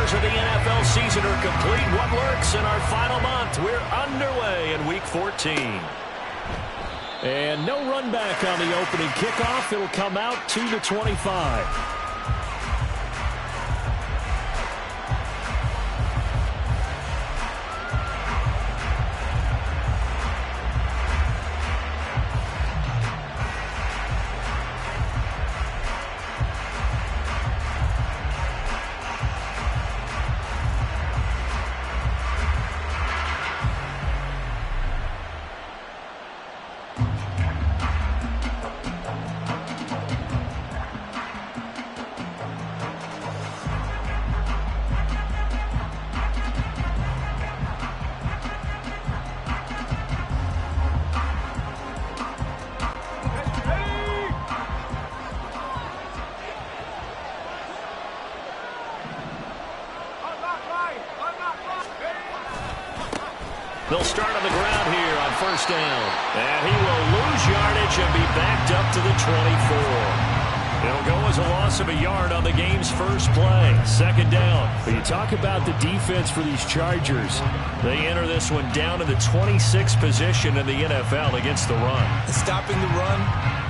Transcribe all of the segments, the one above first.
hours of the NFL season are complete. What lurks in our final month? We're underway in Week 14. And no run back on the opening kickoff. It'll come out to the 25. They'll start on the ground here on first down. And he will lose yardage and be backed up to the 24. It'll go as a loss of a yard on the game's first play. Second down. But you talk about the defense for these Chargers. They enter this one down to the 26th position in the NFL against the run. Stopping the run,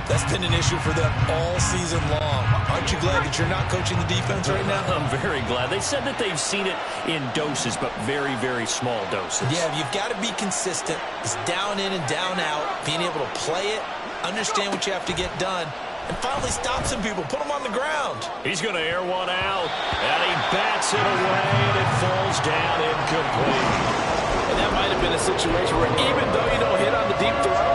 that's been an issue for them all season long. Aren't you glad that you're not coaching the defense right now? I'm very glad. They said that they've seen it in doses, but very, very small doses. Yeah, you've got to be consistent. It's down in and down out, being able to play it, understand what you have to get done, and finally stop some people, put them on the ground. He's going to air one out, and he bats it away, and it falls down incomplete. And that might have been a situation where even though you don't hit on the deep throw,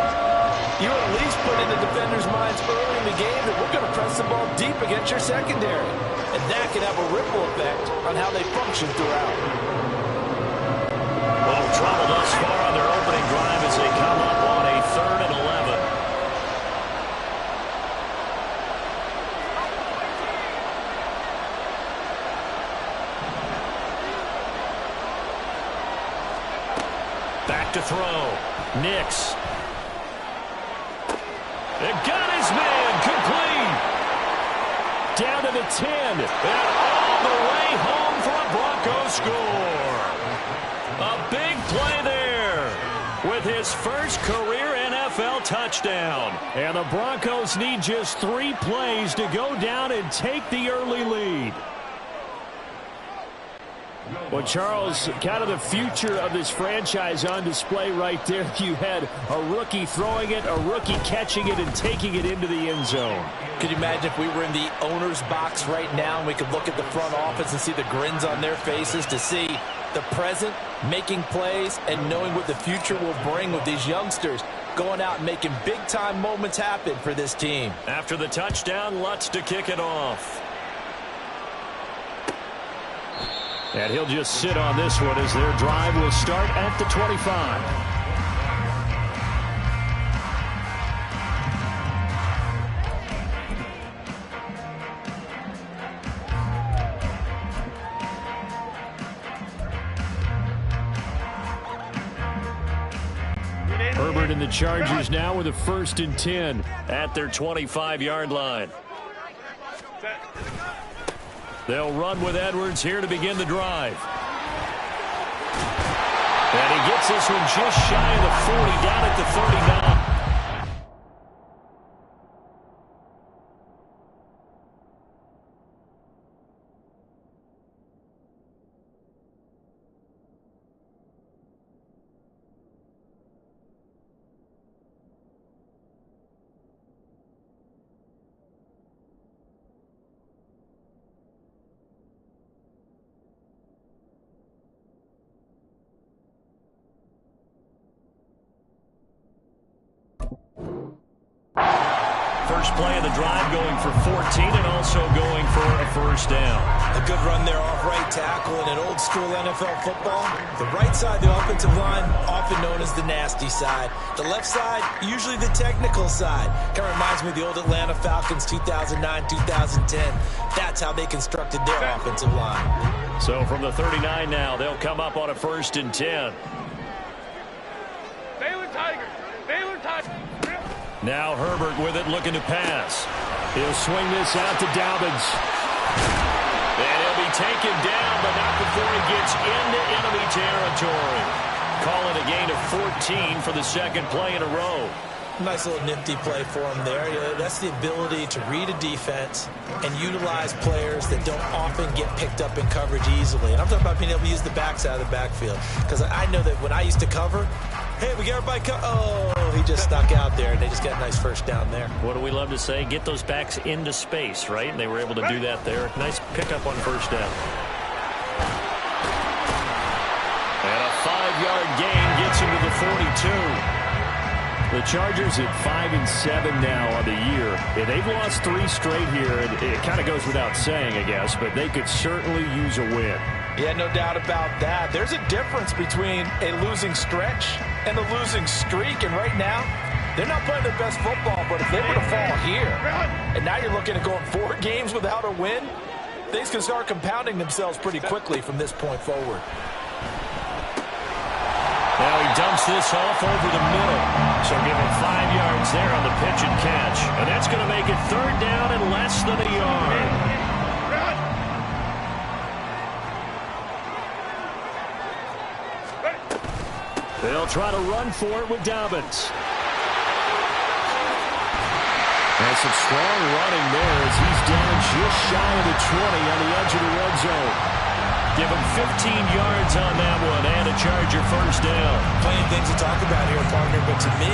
you at least put in the defenders' minds early in the game that we're going to press the ball deep against your secondary. And that can have a ripple effect on how they function throughout. Little trouble thus far on their opening drive as they come up on a 3rd and 11. Back to throw. Nix. It got his man complete. Down to the 10. And all the way home for a Broncos score. A big play there with his first career NFL touchdown. And the Broncos need just 3 plays to go down and take the early lead. Well, Charles, kind of the future of this franchise on display right there. You had a rookie throwing it, a rookie catching it, and taking it into the end zone. Could you imagine if we were in the owner's box right now and we could look at the front office and see the grins on their faces to see the present, making plays, and knowing what the future will bring with these youngsters going out and making big-time moments happen for this team. After the touchdown, Lutz to kick it off. And he'll just sit on this one as their drive will start at the 25. Herbert and the Chargers now with a 1st and 10 at their 25-yard line. They'll run with Edwards here to begin the drive. And he gets this one just shy of the 40, down at the 39. First play of the drive going for 14 and also going for a 1st down. A good run there off right tackle in an old school NFL football. The right side, the offensive line, often known as the nasty side. The left side, usually the technical side. Kind of reminds me of the old Atlanta Falcons 2009-2010. That's how they constructed their offensive line. So from the 39 now, they'll come up on a 1st and 10. Baylor Tigers. Baylor Tigers. Now Herbert with it, looking to pass. He'll swing this out to Dobbins. And he'll be taken down, but not before he gets into enemy territory. Call it a gain of 14 for the second play in a row. Nice little nifty play for him there. That's the ability to read a defense and utilize players that don't often get picked up in coverage easily. And I'm talking about being able to use the backside of the backfield. Because I know that when I used to cover, hey, we got everybody oh, he just snuck out there, and they just got a nice first down there. What do we love to say? Get those backs into space, right? And they were able to do that there. Nice pickup on first down. And a 5-yard gain gets him to the 42. The Chargers at 5-7 now on the year. Yeah, they've lost 3 straight here. It kind of goes without saying, I guess, but they could certainly use a win. Yeah, no doubt about that. There's a difference between a losing stretch and a losing streak, and right now, they're not playing their best football, but if they were to fall here, and now you're looking at going 4 games without a win, things can start compounding themselves pretty quickly from this point forward. Now he dumps this off over the middle. So give him 5 yards there on the pitch and catch. And that's going to make it 3rd down and less than a yard. They'll try to run for it with Dobbins. And some strong running there as he's down just shy of the 20 on the edge of the red zone. Give him 15 yards on that one and a Charger first down. Plenty of things to talk about here, partner, but to me,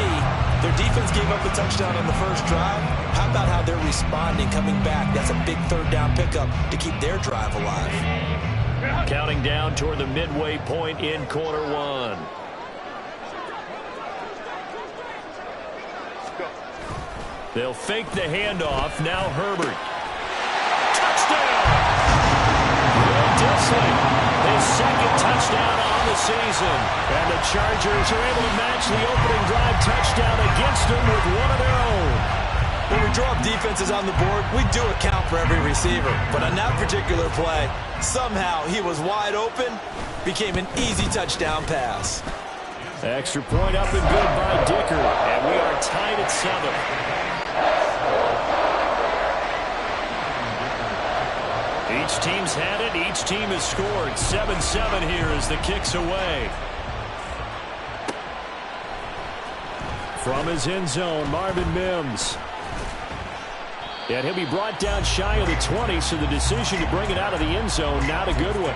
their defense gave up a touchdown on the first drive. How about how they're responding, coming back? That's a big 3rd down pickup to keep their drive alive. Counting down toward the midway point in quarter 1. They'll fake the handoff. Now Herbert. Touchdown! Dissly, his 2nd touchdown on the season. And the Chargers are able to match the opening drive touchdown against them with one of their own. When we draw up defenses on the board, we do account for every receiver. But on that particular play, somehow he was wide open, became an easy touchdown pass. Extra point up and good by Dicker. And we are tied at 7. Each team's had it. Each team has scored. 7-7 here as the kick's away. From his end zone, Marvin Mims. And he'll be brought down shy of the 20, so the decision to bring it out of the end zone, not a good one.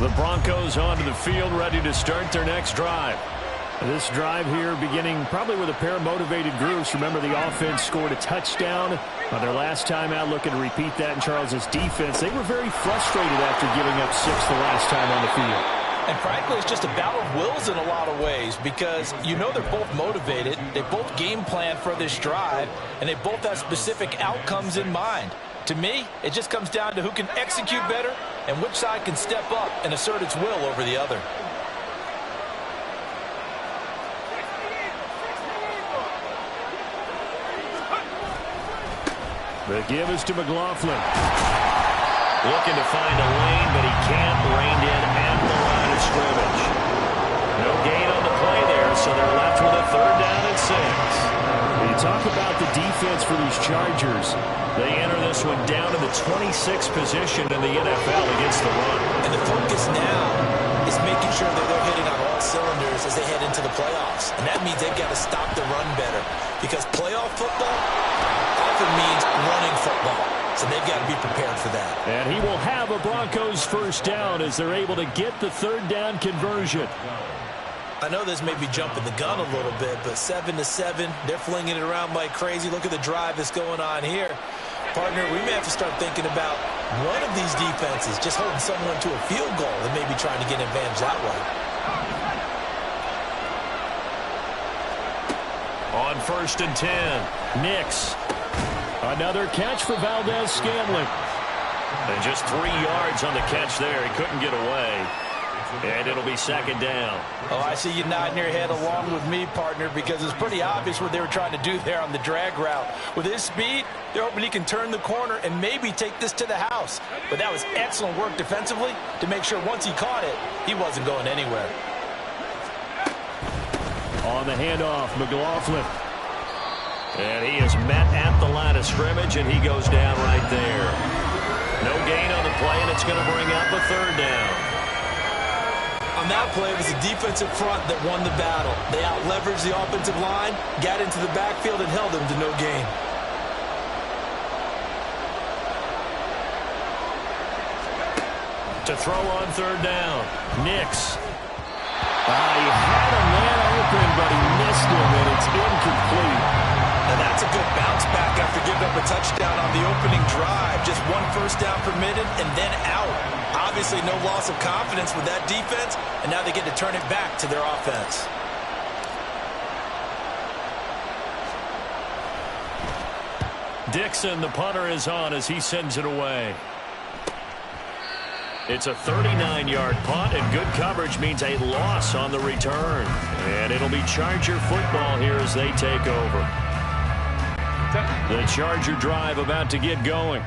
The Broncos onto the field, ready to start their next drive. This drive here beginning probably with a pair of motivated groups. Remember, the offense scored a touchdown on their last time out, looking to repeat that in Charles' defense. They were very frustrated after giving up 6 the last time on the field. And frankly, it's just a battle of wills in a lot of ways because you know they're both motivated, they both game plan for this drive, and they both have specific outcomes in mind. To me, it just comes down to who can execute better and which side can step up and assert its will over the other. The give is to McLaughlin. Looking to find a lane, but he can't. Reined in at the line of scrimmage. No gain on the play there, so they're left with a 3rd down and 6. When you talk about the defense for these Chargers, they enter this one down to the 26th position in the NFL against the run. And the focus now is making sure that they're hitting on all cylinders as they head into the playoffs. And that means they've got to stop the run better because playoff football often means running football. So they've got to be prepared for that. And he will have a Broncos first down as they're able to get the 3rd down conversion. I know this may be jumping the gun a little bit, but 7-7, they're flinging it around like crazy. Look at the drive that's going on here. Partner, we may have to start thinking about one of these defenses just holding someone to a field goal and maybe trying to get an advantage that way. On 1st and 10, Nix. Another catch for Valdez-Scantling. And just 3 yards on the catch there. He couldn't get away. And it'll be second down. Oh, I see you nodding your head along with me, partner, because it's pretty obvious what they were trying to do there on the drag route. With his speed, they're hoping he can turn the corner and maybe take this to the house. But that was excellent work defensively to make sure once he caught it, he wasn't going anywhere. On the handoff, McLaughlin. And he is met at the line of scrimmage, and he goes down right there. No gain on the play, and it's going to bring up a third down. On that play, it was the defensive front that won the battle. They out-leveraged the offensive line, got into the backfield, and held them to no gain. To throw on third down, Nix. He had a man open, but he missed him, and it's incomplete. And that's a good bounce back after giving up a touchdown on the opening drive. Just one first down permitted and then out. Obviously no loss of confidence with that defense, and now they get to turn it back to their offense. Dixon, the punter, is on as he sends it away. It's a 39-yard punt, and good coverage means a loss on the return. And it'll be Charger football here as they take over. The Charger drive about to get going.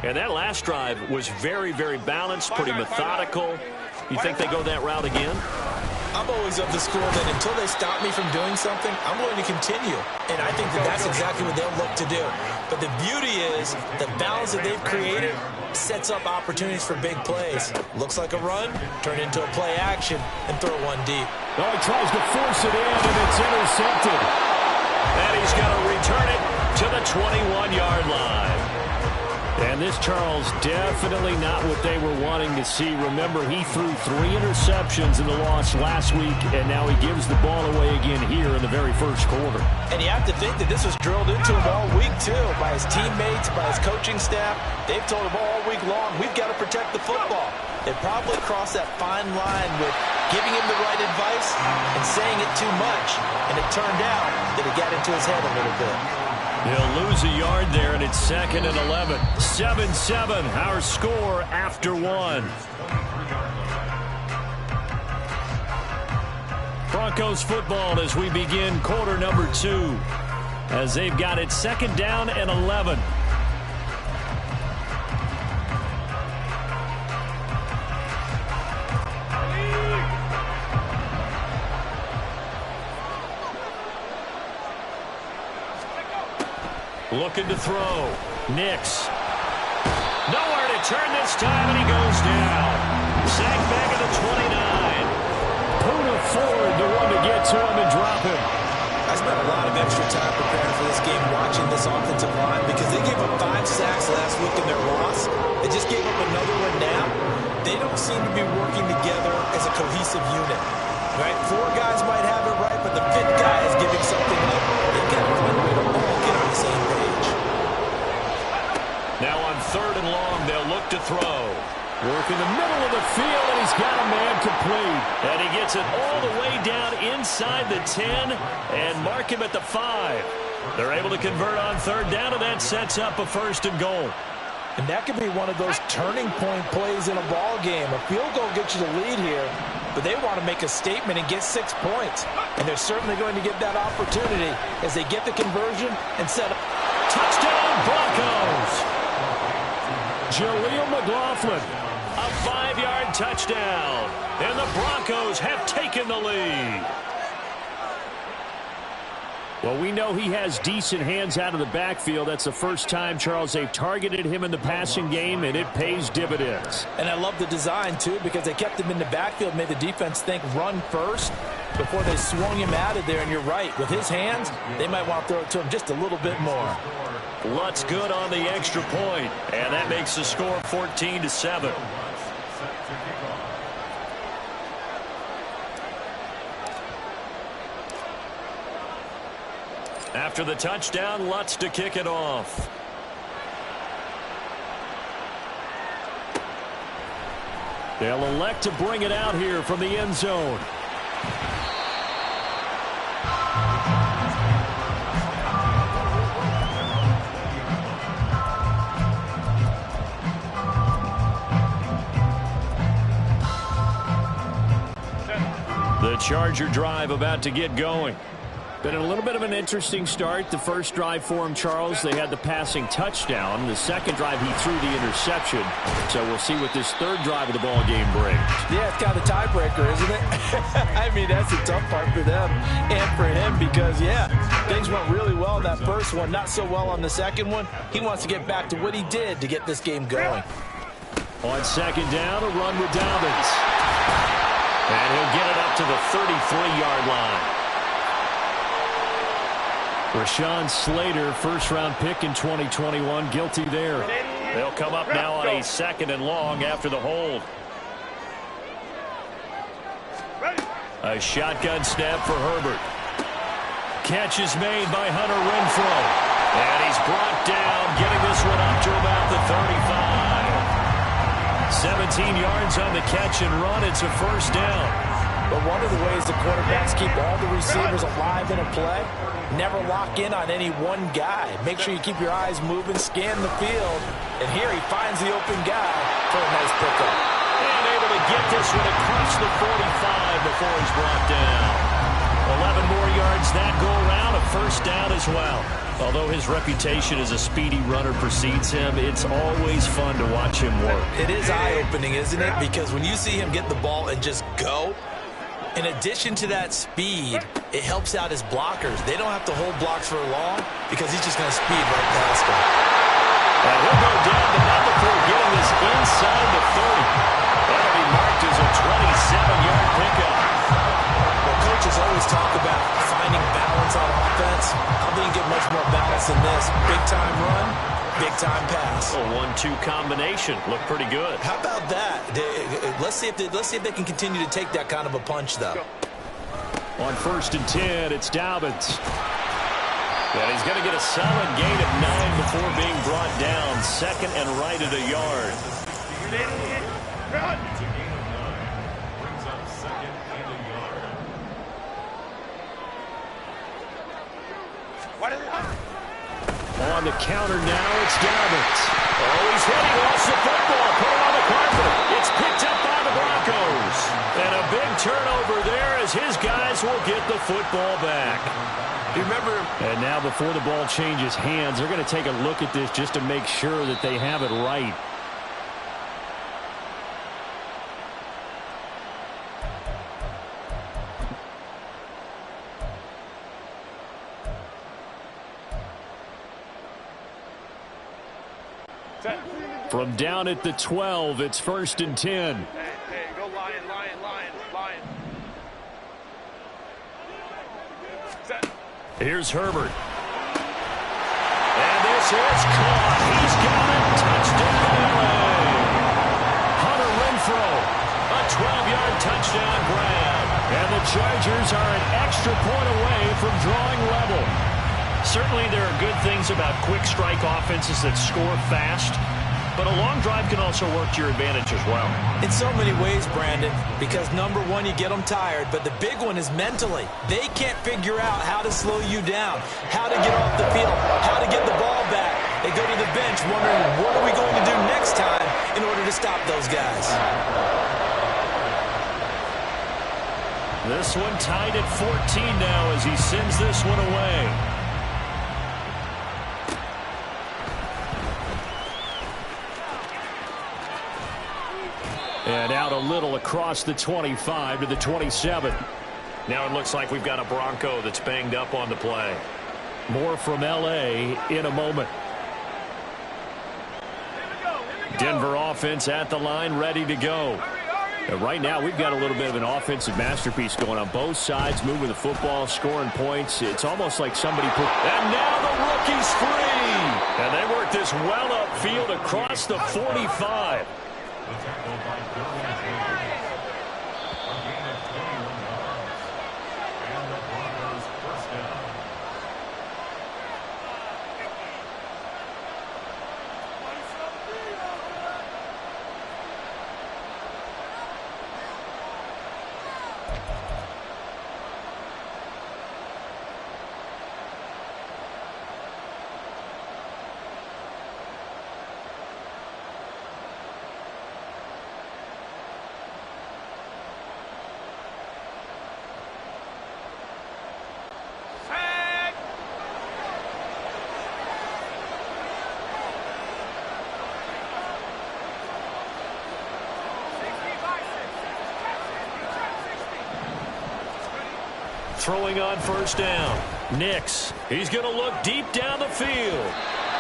And that last drive was very, very balanced, pretty methodical. You think they go that route again? I'm always of the school that until they stop me from doing something, I'm going to continue. And I think that that's exactly what they'll look to do. But the beauty is the balance that they've created sets up opportunities for big plays. Looks like a run, turn into a play action, and throw one deep. Oh, he tries to force it in, and it's intercepted. And he's going to return it to the 21-yard line. And this, Charles, definitely not what they were wanting to see. Remember, he threw 3 interceptions in the loss last week, and now he gives the ball away again here in the very first quarter. And you have to think that this was drilled into him all week, too, by his teammates, by his coaching staff. They've told him all week long, we've got to protect the football. They probably crossed that fine line with giving him the right advice and saying it too much. And it turned out that it got into his head a little bit. He'll lose a yard there, and it's 2nd and 11. 7-7, our score after 1. Broncos football as we begin quarter number 2, as they've got it 2nd down and 11. Looking to throw. Nix. Nowhere to turn this time, and he goes down. Sacked back at the 29. Puna Ford, the one to get to him and drop him. I spent a lot of extra time preparing for this game watching this offensive line because they gave up 5 sacks last week in their loss. They just gave up another one now. They don't seem to be working together as a cohesive unit. Right? 4 guys might have it right, but the 5th guy is giving something up. They've got to find a way to all get on the same page. Now on 3rd and long, they'll look to throw. Work in the middle of the field, and he's got a man complete. And he gets it all the way down inside the 10 and mark him at the 5. They're able to convert on 3rd down, and that sets up a 1st and goal. And that could be one of those turning point plays in a ball game. A field goal gets you the lead here, but they want to make a statement and get 6 points. And they're certainly going to get that opportunity as they get the conversion and set up. Touchdown, Broncos! Jaleel McLaughlin, a 5-yard touchdown. And the Broncos have taken the lead. Well, we know he has decent hands out of the backfield. That's the first time, Charles, they've targeted him in the passing game, and it pays dividends. And I love the design, too, because they kept him in the backfield, made the defense think run first before they swung him out of there. And you're right, with his hands, they might want to throw it to him just a little bit more. Lutz good on the extra point, and that makes the score 14-7. After the touchdown, Lutz to kick it off. They'll elect to bring it out here from the end zone. Charger drive about to get going. Been a little bit of an interesting start. The first drive for him, Charles, they had the passing touchdown. The second drive, he threw the interception. So we'll see what this third drive of the ball game brings. Yeah, it's kind of the tiebreaker, isn't it? I mean, that's the tough part for them and for him because, yeah, things went really well in that first one, not so well on the second one. He wants to get back to what he did to get this game going. On second down, a run with Dobbins. And he'll get it up to the 33-yard line. Rashawn Slater, first-round pick in 2021, guilty there. They'll come up now on a second and long after the hold. A shotgun snap for Herbert. Catch is made by Hunter Renfrow. And he's brought down, getting this one up to about the 35. 17 yards on the catch and run. It's a first down. But one of the ways the quarterbacks keep all the receivers alive in a play, never lock in on any one guy. Make sure you keep your eyes moving, scan the field. And here he finds the open guy for a nice pickup. And able to get this one across the 45 before he's brought down. 11 more yards that go around, a first down as well. Although his reputation as a speedy runner precedes him, it's always fun to watch him work. It is eye-opening, isn't it? Because when you see him get the ball and just go, in addition to that speed, it helps out his blockers. They don't have to hold blocks for long because he's just going to speed right past them. And he'll go down, but not before getting this inside the 30. That'll be marked as a 27-yard pickup. Well, coaches always talk about finding balance on offense. I don't think you get much more balance than this. Big-time run, big-time pass. A 1-2 combination. Looked pretty good. How about that? Let's see if they can continue to take that kind of a punch, though. On first and 10, it's Dobbins. And he's going to get a solid gain of 9 before being brought down. Second and right at a yard. On the counter now, it's Dobbins. Oh, he's hit. He lost the football. Put it on the carpet. It's picked up by the Broncos. And a big turnover there as his guys will get the football back. You remember? And now before the ball changes hands, they're going to take a look at this just to make sure that they have it right. From down at the 12, it's first and 10. Hey, go Lion. Set. Here's Herbert. And this is caught. He's got it. Touchdown, LA. Hunter Renfrow. A 12-yard touchdown grab. And the Chargers are an extra point away from drawing level. Certainly there are good things about quick strike offenses that score fast. But a long drive can also work to your advantage as well. In so many ways, Brandon, because number one, you get them tired, but the big one is mentally. They can't figure out how to slow you down, how to get off the field, how to get the ball back. They go to the bench wondering, what are we going to do next time in order to stop those guys? This one tied at 14 now as he sends this one away. And out a little across the 25 to the 27. Now it looks like we've got a Bronco that's banged up on the play. More from L.A. in a moment. Denver offense at the line, ready to go. And right now, we've got a little bit of an offensive masterpiece going on both sides, moving the football, scoring points. It's almost like somebody put... And now the rookie's free! And they work this well upfield across the 45. throwing on first down. Nix, he's going to look deep down the field.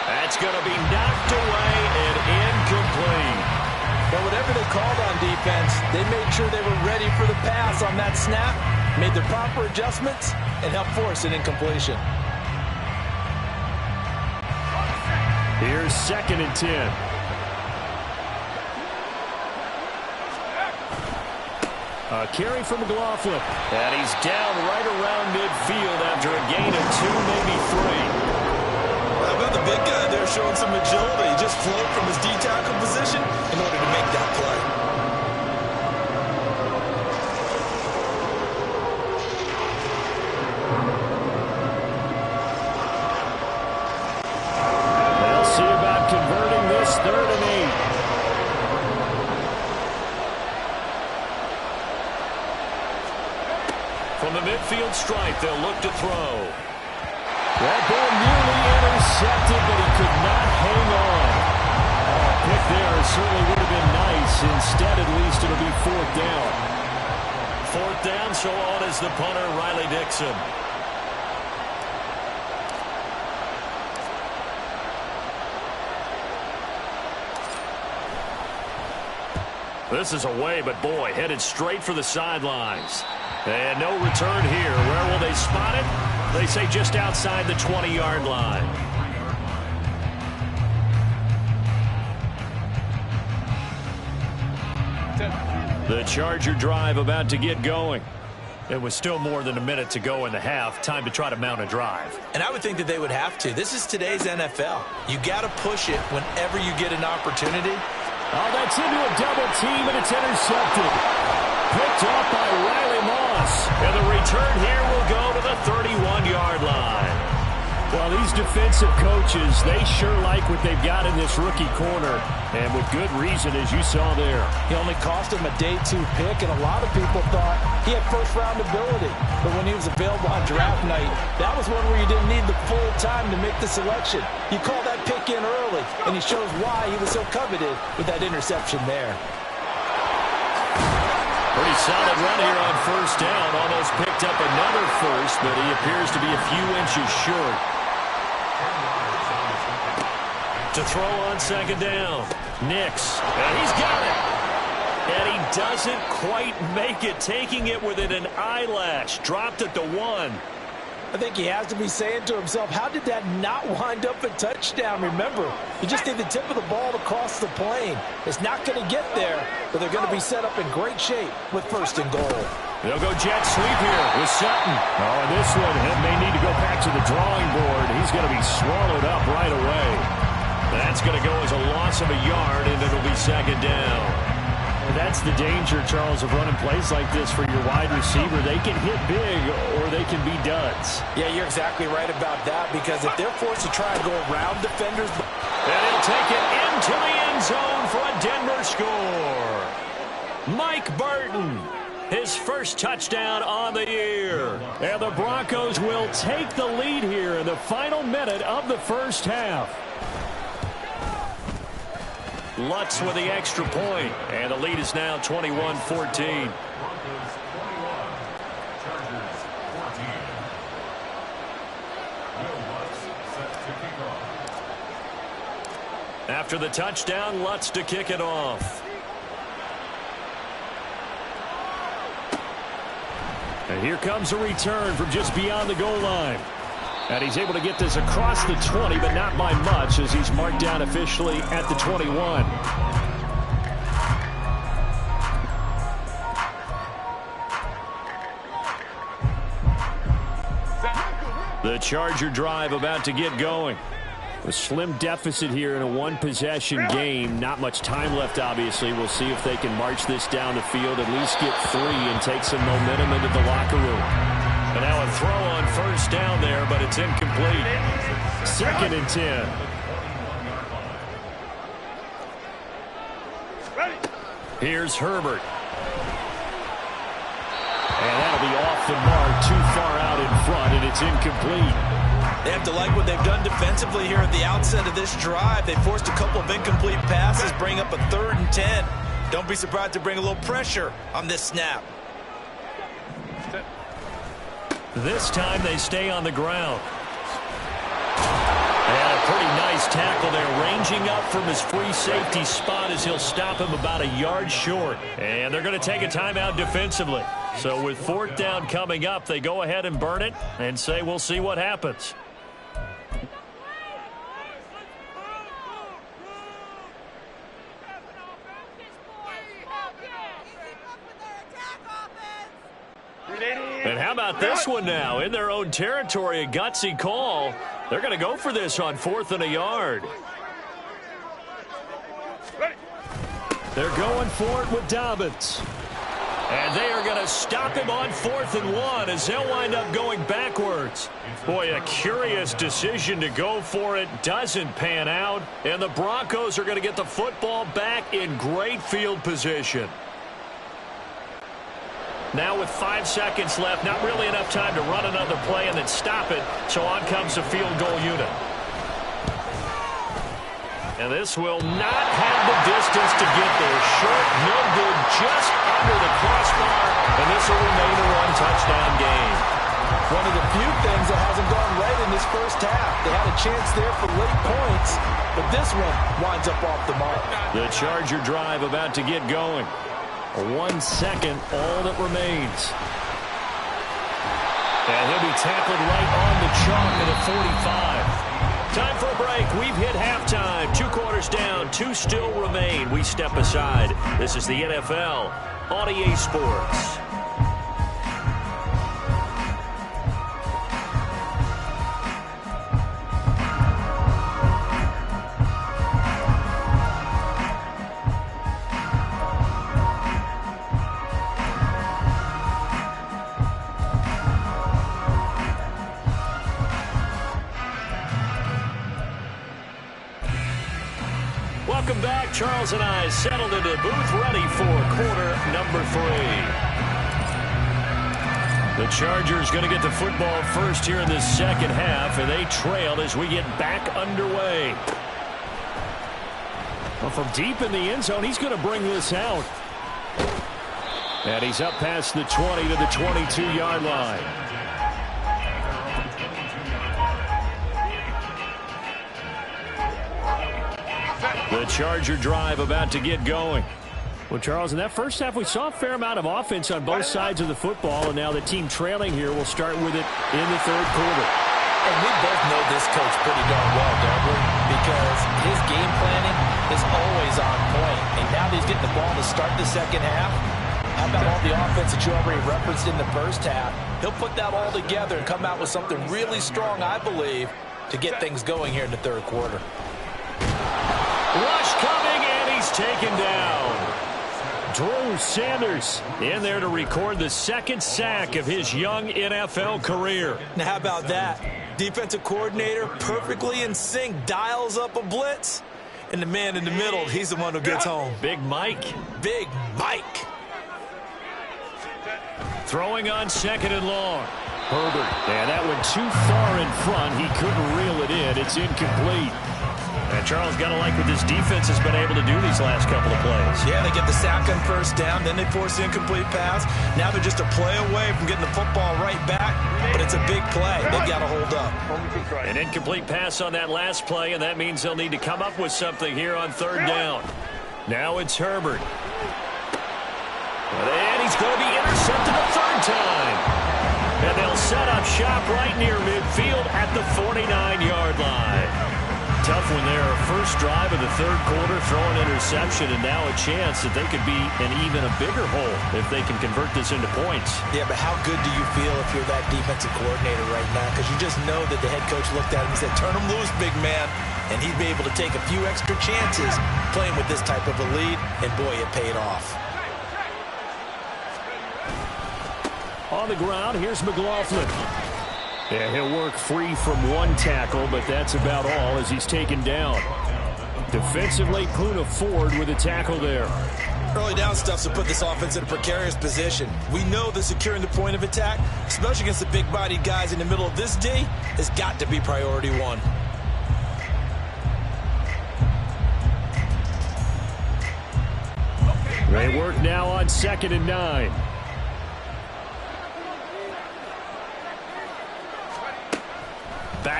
That's going to be knocked away and incomplete. But whatever they called on defense, they made sure they were ready for the pass on that snap, made the proper adjustments, and helped force an incompletion. Here's 2nd and 10. A carry from McLaughlin. And he's down right around midfield after a gain of 2, maybe 3. How about the big guy there showing some agility? He just float from his D-tackle position in order to make that play. They'll see about converting this 3rd and 8. From the midfield stripe, they'll look to throw. That ball nearly intercepted, but he could not hang on. A pick there certainly would have been nice. Instead, at least, it'll be 4th down. 4th down, so on is the punter, Riley Dixon. This is away, but boy, headed straight for the sidelines. And no return here. Where will they spot it? They say just outside the 20-yard line. The Charger drive about to get going. It was still more than a minute to go in the half. Time to try to mount a drive. And I would think that they would have to. This is today's NFL. You got to push it whenever you get an opportunity. Oh, that's into a double team, and it's intercepted. Picked off by Riley Moss. And the return here will go to the 31-yard line. Well, these defensive coaches, they sure like what they've got in this rookie corner. And with good reason, as you saw there. He only cost him a day 2 pick, and a lot of people thought he had first-round ability. But when he was available on draft night, that was one where you didn't need the full time to make the selection. You called that pick in early, and he shows why he was so coveted with that interception there. Pretty solid run here on first down. Almost picked up another first, but he appears to be a few inches short. To throw on 2nd down. Nix. And he's got it. And he doesn't quite make it, taking it within an eyelash. Dropped at the 1. I think he has to be saying to himself, how did that not wind up a touchdown? Remember, you just need the tip of the ball to cross the plane. It's not going to get there, but they're going to be set up in great shape with 1st and goal. They'll go jet sweep here with Sutton. Oh, and this one, he may need to go back to the drawing board. He's going to be swallowed up right away. That's going to go as a loss of a yard, and it'll be 2nd down. That's the danger, Charles, of running plays like this for your wide receiver. They can hit big or they can be duds. Yeah, you're exactly right about that, because if they're forced to try and go around defenders. And he'll take it into the end zone for a Denver score. Mike Burton, his first touchdown on the year. And the Broncos will take the lead here in the final minute of the first half. Lutz with the extra point, and the lead is now 21-14. After the touchdown, Lutz to kick it off. And here comes a return from just beyond the goal line. And he's able to get this across the 20, but not by much, as he's marked down officially at the 21. The Charger drive about to get going. A slim deficit here in a one-possession game. Not much time left, obviously. We'll see if they can march this down the field, at least get 3 and take some momentum into the locker room. And now a throw on first down there, but it's incomplete. 2nd and 10. Here's Herbert. And that'll be off the mark, too far out in front, and it's incomplete. They have to like what they've done defensively here at the outset of this drive. They forced a couple of incomplete passes, bring up a 3rd and 10. Don't be surprised to bring a little pressure on this snap. This time they stay on the ground. And a pretty nice tackle there, ranging up from his free safety spot as he'll stop him about a yard short. And they're going to take a timeout defensively. So with 4th down coming up, they go ahead and burn it and say we'll see what happens. And how about this one now? In their own territory, a gutsy call. They're going to go for this on 4th and a yard. They're going for it with Dobbins. And they are going to stop him on 4th and 1 as they'll wind up going backwards. Boy, a curious decision to go for it. Doesn't pan out. And the Broncos are going to get the football back in great field position. Now with 5 seconds left, not really enough time to run another play and then stop it. So on comes the field goal unit. And this will not have the distance to get there. Short, no good, just under the crossbar. And this will remain a one-touchdown game. One of the few things that hasn't gone right in this first half. They had a chance there for late points, but this one winds up off the mark. The Charger drive about to get going. 1 second, all that remains. And he'll be tackled right on the chalk at the 45. Time for a break. We've hit halftime. 2 quarters down, 2 still remain. We step aside. This is the NFL on EA Sports. Welcome back. Charles and I settled into the booth, ready for quarter number 3. The Chargers going to get the football first here in this second half, and they trail as we get back underway. Well, from deep in the end zone, he's going to bring this out. And he's up past the 20 to the 22-yard line. The Charger drive about to get going. Well, Charles, in that first half, we saw a fair amount of offense on both sides of the football, and now the team trailing here will start with it in the third quarter. And we both know this coach pretty darn well, don't we? Because his game planning is always on point. And now that he's getting the ball to start the second half, how about all the offense that you already referenced in the first half? He'll put that all together and come out with something really strong, I believe, to get things going here in the third quarter. Rush coming, and he's taken down. Drew Sanders in there to record the second sack of his young NFL career. Now, how about that? Defensive coordinator perfectly in sync, dials up a blitz, and the man in the middle, he's the one who gets home. Big Mike. Big Mike. Throwing on 2nd and long. Herbert. And that went too far in front. He couldn't reel it in. It's incomplete. And Charles got to like what this defense has been able to do these last couple of plays. Yeah, they get the sack on first down, then they force the incomplete pass. Now they're just a play away from getting the football right back, but it's a big play. They've got to hold up. An incomplete pass on that last play, and that means they'll need to come up with something here on 3rd down. Now it's Herbert. And he's going to be intercepted a 3rd time. And they'll set up shop right near midfield at the 49-yard line. Tough one there. First drive of the third quarter, throw an interception, and now a chance that they could be in even a bigger hole if they can convert this into points. Yeah, but how good do you feel if you're that defensive coordinator right now? Because you just know that the head coach looked at him and said, turn him loose, big man. And he'd be able to take a few extra chances playing with this type of a lead, and boy, it paid off. On the ground, here's McLaughlin. Yeah, he'll work free from one tackle, but that's about all as he's taken down. Defensively, Poona Ford with a tackle there. Early down stuff to put this offense in a precarious position. We know that securing the point of attack, especially against the big-bodied guys in the middle of this D, has got to be priority one. They work now on 2nd and 9.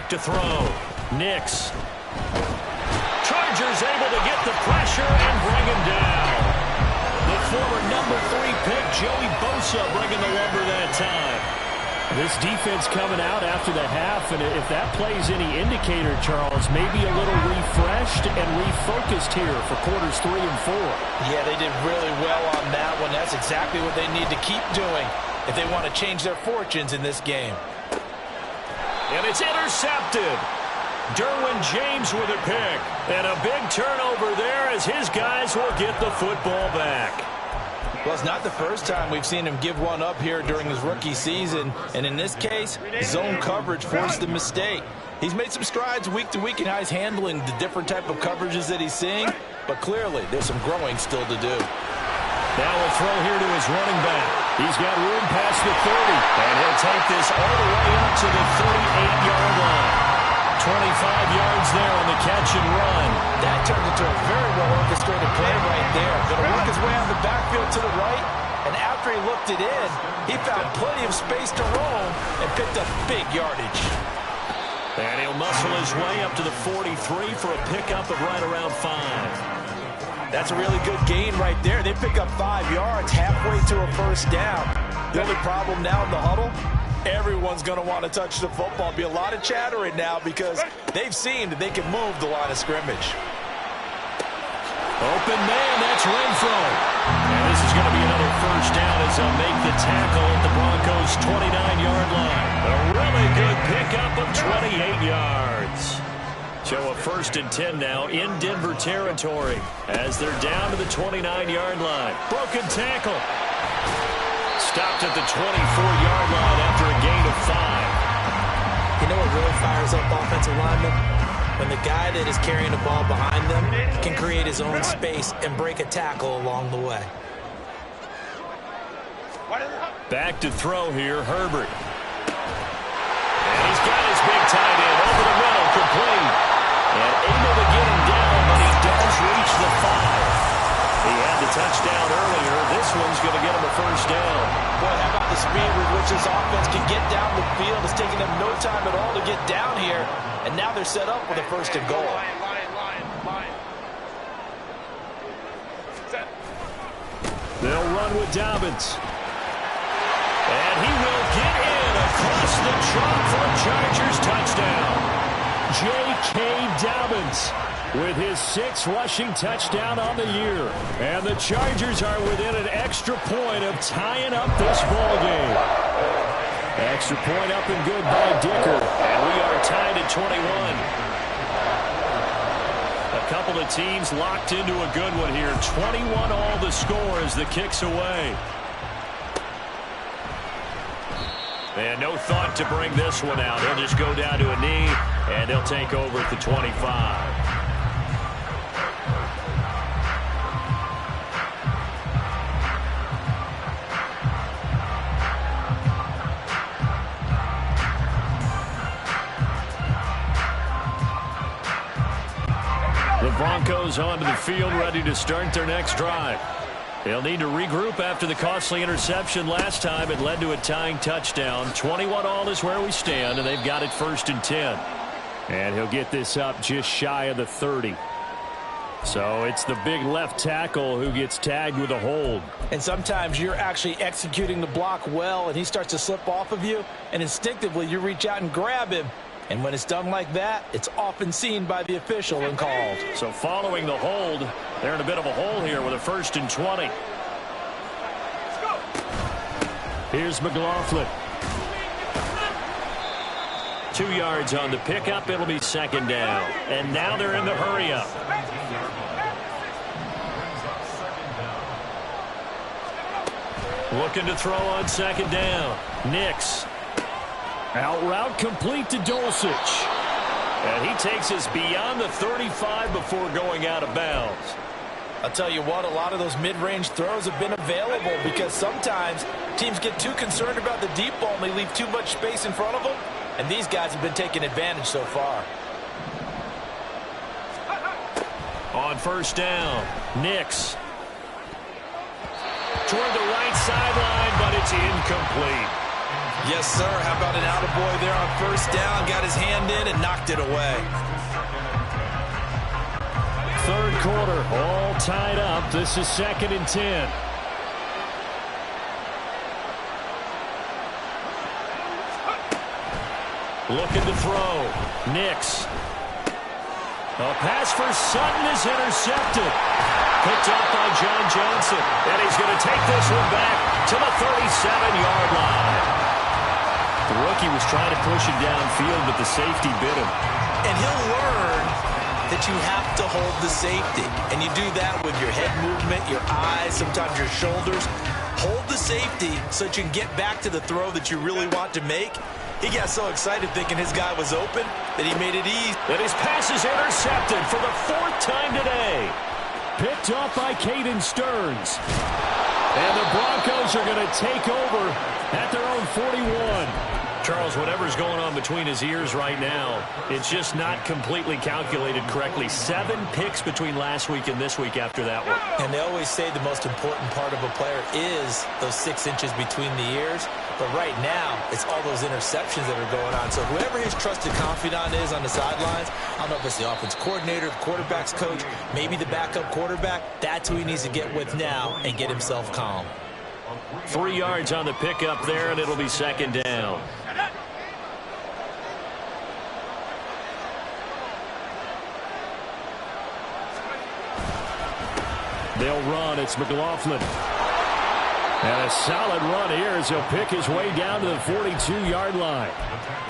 back to throw. Nix. Chargers able to get the pressure and bring him down. The former number 3 pick, Joey Bosa, bringing the lumber that time. This defense coming out after the half, and if that plays any indicator, Charles, maybe a little refreshed and refocused here for quarters 3 and 4. Yeah, they did really well on that one. That's exactly what they need to keep doing if they want to change their fortunes in this game. And it's intercepted. Derwin James with a pick. And a big turnover there as his guys will get the football back. Well, it's not the first time we've seen him give one up here during his rookie season. And in this case, zone coverage forced the mistake. He's made some strides week to week in how he's handling the different type of coverages that he's seeing. But clearly, there's some growing still to do. Now we'll throw here to his running back. He's got room past the 30. And he'll take this all the way up to the 38-yard line. 25 yards there on the catch and run. That turned into a very well-orchestrated play right there. Going to work his way out of the backfield to the right. And after he looked it in, he found plenty of space to roam and picked up big yardage. And he'll muscle his way up to the 43 for a pickup of right around 5. That's a really good gain right there. They pick up 5 yards halfway to a first down. The only problem now in the huddle, everyone's going to want to touch the football. Be a lot of chattering now because they've seen that they can move the line of scrimmage. Open man, that's Renfro. And this is going to be another first down as they'll make the tackle at the Broncos' 29-yard line. A really good pickup of 28 yards. So a 1st and 10 now in Denver territory as they're down to the 29-yard line. Broken tackle. Stopped at the 24-yard line after a gain of 5. You know what really fires up offensive linemen? When the guy that is carrying the ball behind them can create his own space and break a tackle along the way. Back to throw here, Herbert. And he's got his big tight end over the middle, complete. And able to get him down, but he does reach the 5. He had the touchdown earlier. This one's going to get him a first down. Boy, how about the speed with which this offense can get down the field? It's taking them no time at all to get down here. And now they're set up with a 1st and goal. Line. Set. They'll run with Dobbins. And he will get in across the chalk for a Chargers touchdown. J.K. Dobbins with his 6th rushing touchdown on the year. And the Chargers are within an extra point of tying up this ball game. Extra point up and good by Dicker. And we are tied at 21. A couple of teams locked into a good one here. 21 all the score as the kick's away. And no thought to bring this one out. He'll just go down to a knee, and they'll take over at the 25. The Broncos onto the field, ready to start their next drive. They'll need to regroup after the costly interception last time. It led to a tying touchdown. 21 all is where we stand, and they've got it 1st and 10. And he'll get this up just shy of the 30. So it's the big left tackle who gets tagged with a hold. And sometimes you're actually executing the block well, and he starts to slip off of you, and instinctively you reach out and grab him. And when it's done like that, it's often seen by the official and called. So following the hold, they're in a bit of a hole here with a 1st and 20. Here's McLaughlin. 2 yards on the pickup. It'll be 2nd down. And now they're in the hurry-up. Looking to throw on 2nd down. Nix. Out route complete to Dulcich. And he takes us beyond the 35 before going out of bounds. I'll tell you what, a lot of those mid-range throws have been available because sometimes teams get too concerned about the deep ball and they leave too much space in front of them. And these guys have been taking advantage so far. On 1st down, Nix. Toward the right sideline, but it's incomplete. Yes, sir. How about an attaboy there on first down? Got his hand in and knocked it away. Third quarter, all tied up. This is 2nd and 10. Looking to throw. Nix. A pass for Sutton is intercepted. Picked up by John Johnson. And he's going to take this one back to the 37-yard line. The rookie was trying to push it downfield, but the safety bit him. And he'll learn that you have to hold the safety. And you do that with your head movement, your eyes, sometimes your shoulders. Hold the safety so that you can get back to the throw that you really want to make. He got so excited thinking his guy was open that he made it easy. And his pass is intercepted for the 4th time today. Picked up by Caden Stearns. And the Broncos are going to take over at their own 41. Charles, whatever's going on between his ears right now, it's just not completely calculated correctly. 7 picks between last week and this week after that one. And they always say the most important part of a player is those 6 inches between the ears. But right now, it's all those interceptions that are going on. So whoever his trusted confidant is on the sidelines, I don't know if it's the offense coordinator, the quarterback's coach, maybe the backup quarterback, that's who he needs to get with now and get himself calm. 3 yards on the pickup there, and it'll be 2nd down. They'll run. It's McLaughlin. And a solid run here as he'll pick his way down to the 42-yard line.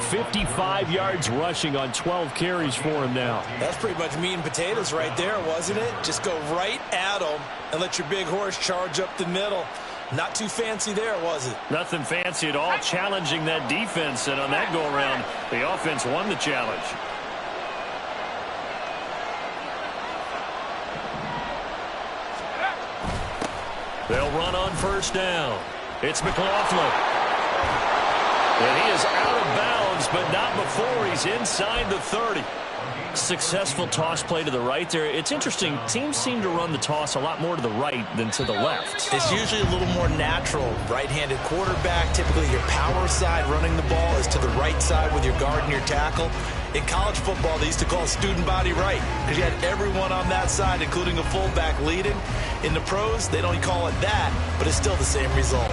55 yards rushing on 12 carries for him now. That's pretty much meat and potatoes right there, wasn't it? Just go right at him and let your big horse charge up the middle. Not too fancy there, was it? Nothing fancy at all, challenging that defense. And on that go-around, the offense won the challenge. They'll run on first down. It's McLaughlin. And he is out of bounds, but not before he's inside the 30. Successful toss play to the right there. It's interesting. Teams seem to run the toss a lot more to the right than to the left. It's usually a little more natural. Right-handed quarterback, typically your power side running the ball is to the right side with your guard and your tackle. In college football, they used to call it student body right because you had everyone on that side, including a fullback, leading. In the pros, they don't call it that, but it's still the same result.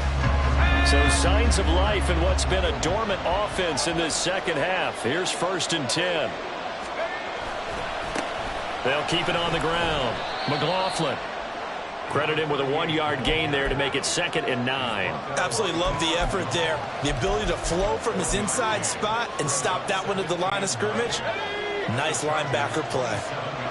So signs of life in what's been a dormant offense in this second half. Here's 1st and 10. They'll keep it on the ground. McLaughlin. Credit him with a 1-yard gain there to make it 2nd and 9. Absolutely love the effort there. The ability to flow from his inside spot and stop that one at the line of scrimmage. Nice linebacker play.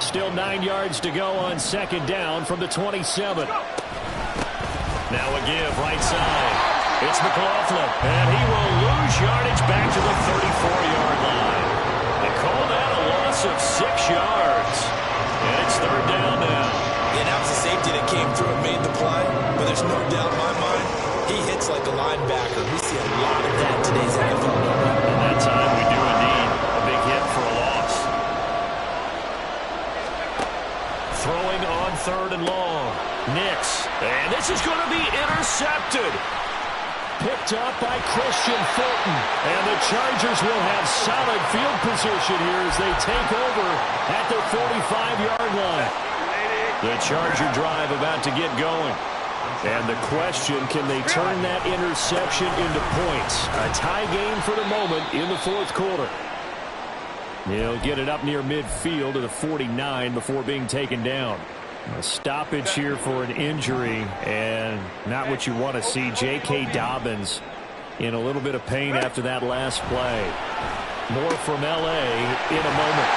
Still 9 yards to go on 2nd down from the 27. Now a give right side. It's McLaughlin. And he will lose yardage back to the 34-yard line. They call that a loss of 6 yards. And it's 3rd down now. Yeah, that was a safety that came through and made the play. But there's no doubt in my mind, he hits like a linebacker. We see a lot of that in today's NFL. And that time we do indeed a big hit for a loss. Throwing on 3rd and long. Nix. And this is going to be intercepted. Picked up by Christian Fulton. And the Chargers will have solid field position here as they take over at the 45-yard line. The Charger drive about to get going. And the question, can they turn that interception into points? A tie game for the moment in the 4th quarter. He'll get it up near midfield to the 49 before being taken down. A stoppage here for an injury, and not what you want to see. J.K. Dobbins in a little bit of pain after that last play. More from L.A. in a moment.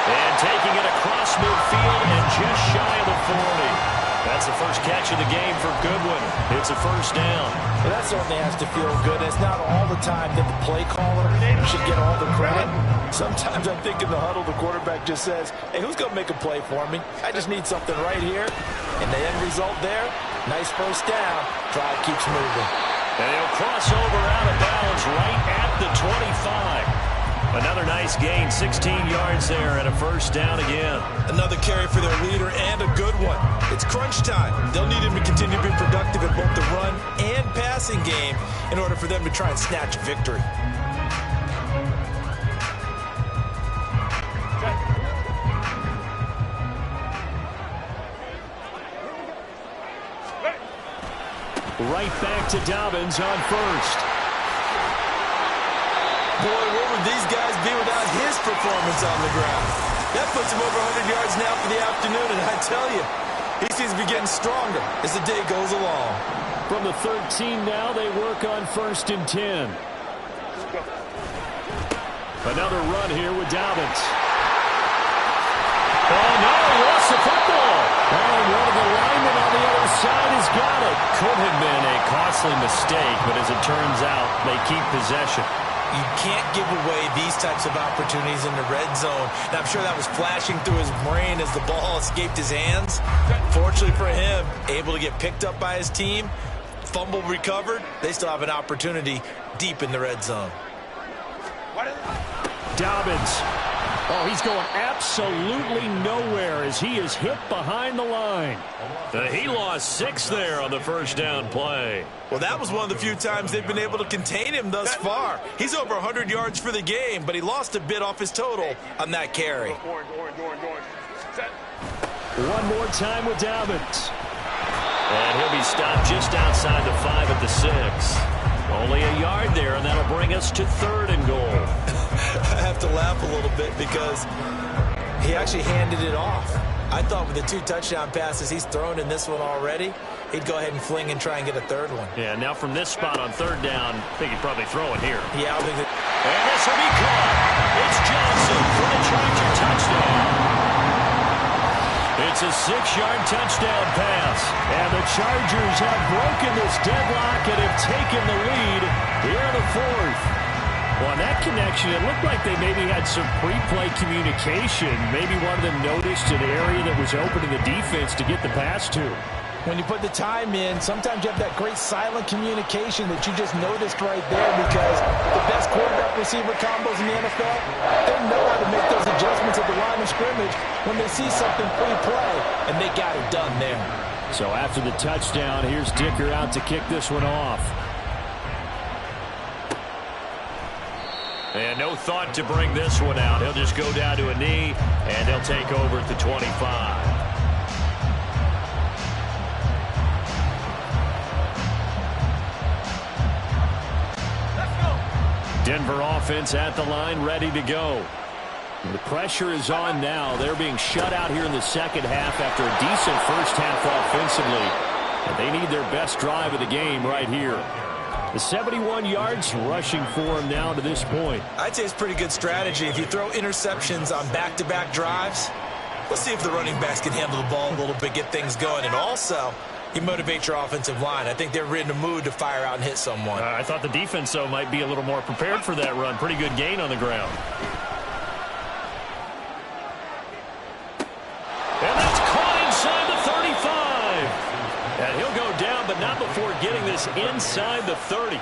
And taking it across midfield and just shy of the 40. That's the first catch of the game for Goodwin. It's a 1st down. Well, that certainly has to feel good. It's not all the time that the play caller should get all the credit. Sometimes I think in the huddle, the quarterback just says, hey, who's going to make a play for me? I just need something right here. And the end result there, nice 1st down. Drive keeps moving. And he'll cross over out of bounds right at the 25. Another nice gain, 16 yards there, and a 1st down again. Another carry for their leader and a good one. It's crunch time. They'll need him to continue to be productive in both the run and passing game in order for them to try and snatch a victory. Right back to Dobbins on first. Boy, where would these guys be without his performance on the ground? That puts him over 100 yards now for the afternoon, and I tell you, he seems to be getting stronger as the day goes along. From the 13 now, they work on 1st and 10. Another run here with Dobbins. Oh, no, he lost the football. And one of the linemen on the other side has got it. Could have been a costly mistake, but as it turns out, they keep possession. You can't give away these types of opportunities in the red zone. And I'm sure that was flashing through his brain as the ball escaped his hands. Fortunately for him, able to get picked up by his team, fumble recovered. They still have an opportunity deep in the red zone. Dobbins. Oh, he's going absolutely nowhere as he is hit behind the line. He lost 6 there on the first down play. Well, that was one of the few times they've been able to contain him thus far. He's over 100 yards for the game, but he lost a bit off his total on that carry. One more time with Dobbins. And he'll be stopped just outside the 5 at the 6. Only a yard there, and that'll bring us to 3rd and goal. I have to laugh a little bit because he actually handed it off. I thought with the 2 touchdown passes he's thrown in this one already, he'd go ahead and fling and try and get a 3rd one. Yeah, now from this spot on 3rd down, I think he'd probably throw it here. Yeah, I think that. And this will be caught. It's Johnson for the Charger touchdown. It's a 6-yard touchdown pass. And the Chargers have broken this deadlock and have taken the lead here in the 4th. Well, on that connection, it looked like they maybe had some pre-play communication. Maybe one of them noticed an area that was open in the defense to get the pass to. When you put the time in, sometimes you have that great silent communication that you just noticed right there because the best quarterback-receiver combos in the NFL, they know how to make those adjustments at the line of scrimmage when they see something pre-play, and they got it done there. So after the touchdown, here's Dicker out to kick this one off. And no thought to bring this one out. He'll just go down to a knee, and he'll take over at the 25. Denver offense at the line, ready to go. The pressure is on now. They're being shut out here in the second half after a decent first half offensively. And they need their best drive of the game right here. The 71 yards rushing for him now to this point. I'd say it's pretty good strategy. If you throw interceptions on back-to-back drives, let's see if the running backs can handle the ball a little bit, get things going. And also, you motivate your offensive line. I think they're in the mood to fire out and hit someone. I thought the defense, though, might be a little more prepared for that run. Pretty good gain on the ground. And that's caught inside the 35. And he'll go down, but not before getting this inside the 30.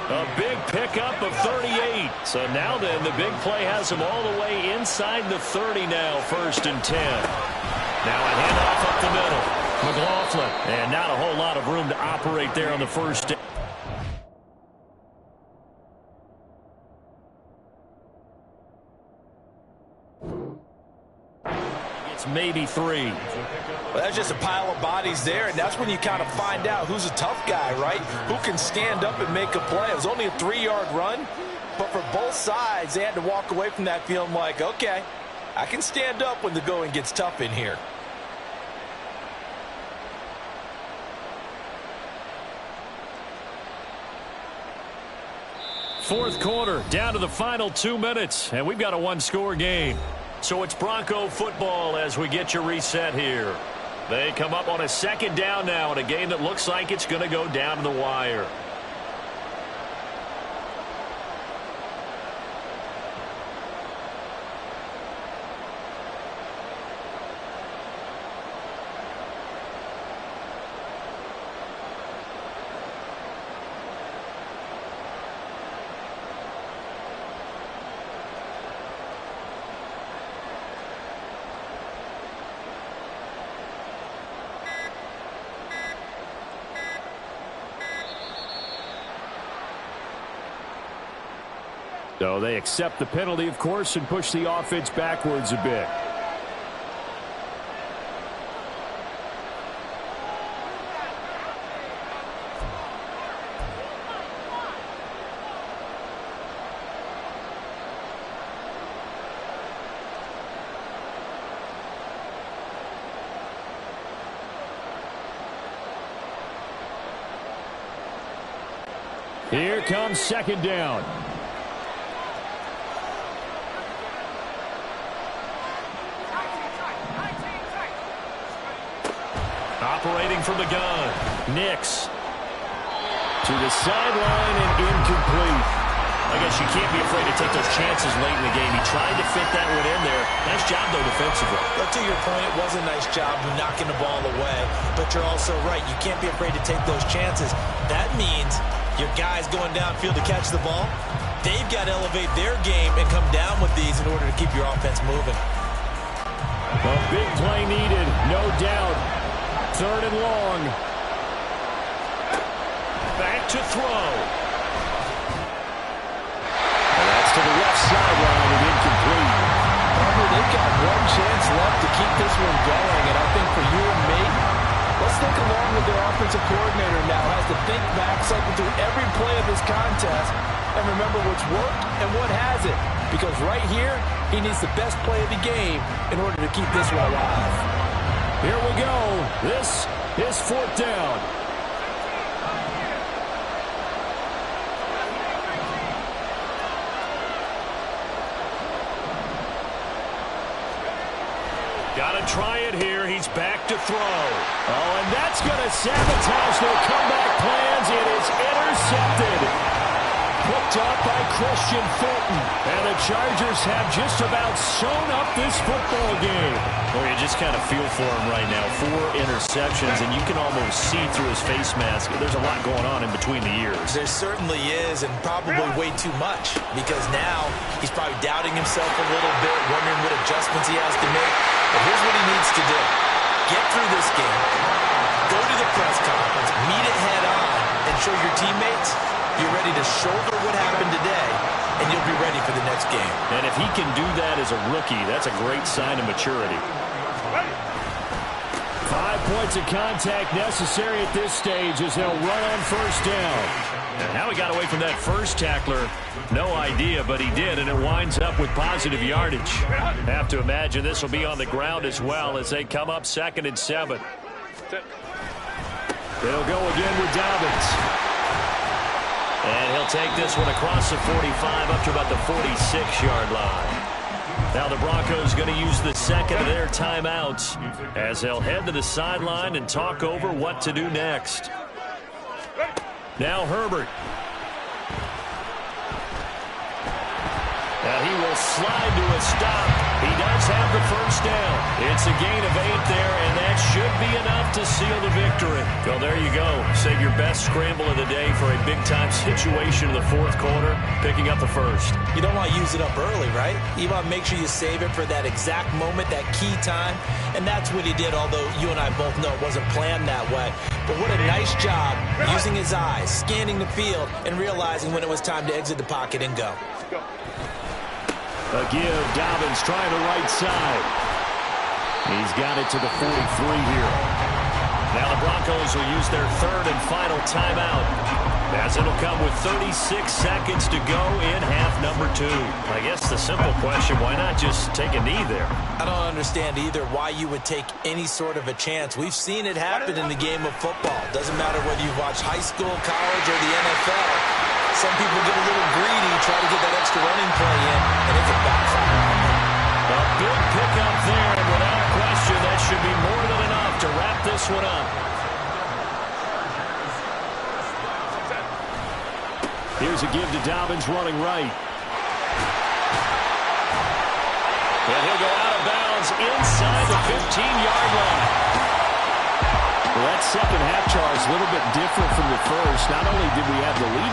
A big pickup of 38. So now then, the big play has him all the way inside the 30 now, 1st and 10. Now a handoff up the middle. McLaughlin, and not a whole lot of room to operate there on the first down. It's maybe 3. Well, that's just a pile of bodies there, and that's when you kind of find out who's a tough guy, right? Who can stand up and make a play. It was only a 3-yard run, but for both sides, they had to walk away from that feeling like, okay, I can stand up when the going gets tough in here. Fourth quarter, down to the final 2 minutes, and we've got a 1-score game. So it's Bronco football as we get you reset here. They come up on a 2nd down now in a game that looks like it's going to go down to the wire. So they accept the penalty, of course, and push the offense backwards a bit. Here comes second down. Operating from the gun, Nix. To the sideline and incomplete. I guess you can't be afraid to take those chances late in the game. He tried to fit that one in there. Nice job, though, defensively. But to your point, it was a nice job knocking the ball away. But you're also right. You can't be afraid to take those chances. That means your guys going downfield to catch the ball, they've got to elevate their game and come down with these in order to keep your offense moving. A big play needed, no doubt. Third and long. Back to throw. And that's to the left sideline and incomplete. They've got one chance left to keep this one going, and I think for you and me, let's think along with their offensive coordinator now. Has to think back, cycle through every play of this contest, and remember what's worked and what hasn't. Because right here, he needs the best play of the game in order to keep this one alive. Here we go. This is fourth down. Got to try it here. He's back to throw. Oh, and that's going to sabotage their comeback plans. It is intercepted. Picked up by Christian Fulton. And the Chargers have just about sewn up this football game. Well, you just kind of feel for him right now. 4 interceptions, and you can almost see through his face mask. There's a lot going on in between the ears. There certainly is, and probably way too much, because now he's probably doubting himself a little bit, wondering what adjustments he has to make. But here's what he needs to do. Get through this game, go to the press conference, meet it head on, and show your teammates you're ready to shoulder what happened today, and you'll be ready for the next game. And if he can do that as a rookie, that's a great sign of maturity. 5 points of contact necessary at this stage as they'll run on first down. And how he got away from that first tackler, no idea, but he did, and it winds up with positive yardage. Have to imagine this will be on the ground as well as they come up 2nd and 7. They'll go again with Dobbins. And he'll take this one across the 45 up to about the 46-yard line. Now the Broncos going to use the second of their timeouts as they'll head to the sideline and talk over what to do next. Now Herbert. And he will slide to a stop. He does have the first down. It's a gain of 8 there, and that should be enough to seal the victory. Well, there you go. Save your best scramble of the day for a big-time situation in the 4th quarter, picking up the first. You don't want to use it up early, right? You want to make sure you save it for that exact moment, that key time, and that's what he did, although you and I both know it wasn't planned that way. But what a nice job using his eyes, scanning the field, and realizing when it was time to exit the pocket and go. A give, Dobbins trying the right side. He's got it to the 43 here. Now the Broncos will use their 3rd and final timeout, as it'll come with 36 seconds to go in half number 2. I guess the simple question, why not just take a knee there? I don't understand either why you would take any sort of a chance. We've seen it happen in the game of football. Doesn't matter whether you've watched high school, college, or the NFL. Some people get a little greedy, try to get that extra running play in, and it can backfire. A big pickup there, and without question, that should be more than enough to wrap this one up. Here's a give to Dobbins running right. And he'll go out of bounds inside the 15-yard line. Well, that second half, Charles, a little bit different from the first. Not only did we have the lead,